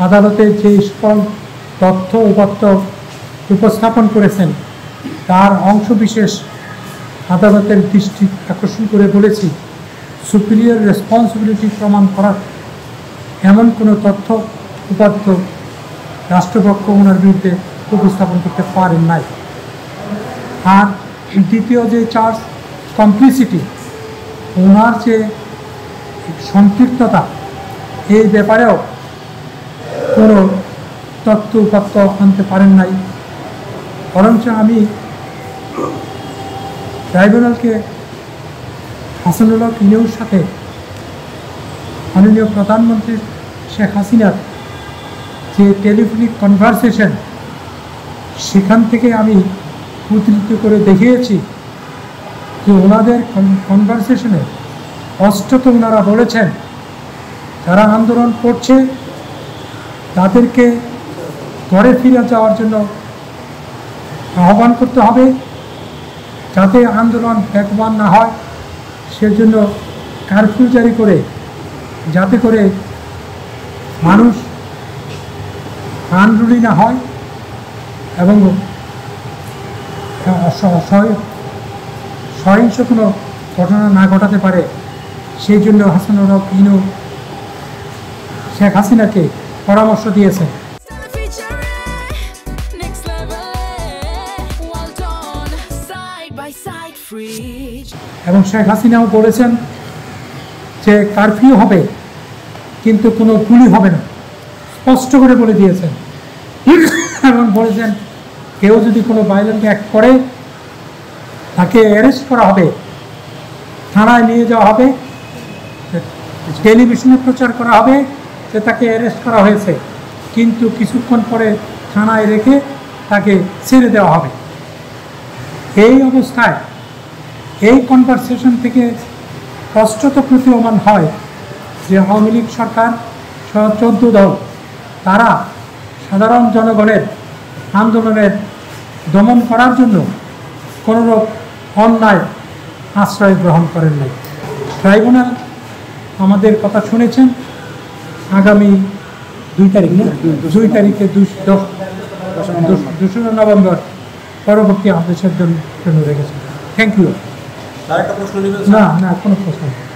আদালতে যে সকল তথ্য উপাত্ত উপস্থাপন করেছেন তার অংশবিশেষ আদালতের দৃষ্টি আকর্ষণ করে বলেছি, সুপিরিয়র রেসপন্সিবিলিটি প্রমাণ করার এমন কোনো তথ্য উপাত্ত রাষ্ট্রপক্ষ ওনার বিরুদ্ধে উপস্থাপন করতে পারেন নাই। আর দ্বিতীয় যে চার্জ, কমপ্লিসিটি, ওনার যে সম্পৃক্ততা, এই ব্যাপারেও কোনো তথ্য উপাত্ত আনতে পারেন নাই। বরঞ্চ আমি ট্রাইব্যুনালকে হাসানুল হক ইনুর সাথে মাননীয় প্রধানমন্ত্রী শেখ হাসিনার যে টেলিফোনিক কনভারসেশন, সেখান থেকে আমি উদ্ধৃত করে দেখিয়েছি যে ওনাদের কনভারসেশনে স্পষ্টত ওনারা বলেছেন যারা আন্দোলন করছে তাদেরকে ঘরে ফিরে যাওয়ার জন্য আহ্বান করতে হবে, যাতে আন্দোলন বেগবান না হয় সেজন্য কারফিউ জারি করে, যাতে করে মানুষ আন্দোলন না হয় এবং সহিংস কোনো ঘটনা না ঘটাতে পারে, সেই জন্য হাসানুল হক ইনু শেখ হাসিনাকে পরামর্শ দিয়েছেন। এবং শেখ হাসিনাও বলেছেন যে কারফিউ হবে কিন্তু কোনো গুলি হবে না, স্পষ্ট করে বলে দিয়েছেন। এবং বলেছেন কেউ যদি কোনো ভায়োলেন্ট অ্যাক্ট করে তাকে অ্যারেস্ট করা হবে, থানায় নিয়ে যাওয়া হবে, টেলিভিশনে প্রচার করা হবে যে তাকে অ্যারেস্ট করা হয়েছে, কিন্তু কিছুক্ষণ পরে থানায় রেখে তাকে ছেড়ে দেওয়া হবে। এই অবস্থায় এই কনভারসেশন থেকে স্পষ্টত প্রতীয়মান হয় যে আওয়ামী লীগ সরকার সহ 14 দল তারা সাধারণ জনগণের আন্দোলনের দমন করার জন্য কোনোরূপ অন্যায় আশ্রয় গ্রহণ করেন নাই। ট্রাইব্যুনাল আমাদের কথা শুনেছেন, আগামী 2 তারিখে 2 নভেম্বর পরবর্তী আদেশের জন্য রেখেছেন। Thank you. আরেকটা প্রশ্ন নেবেন? না, কোনো প্রশ্ন নেই।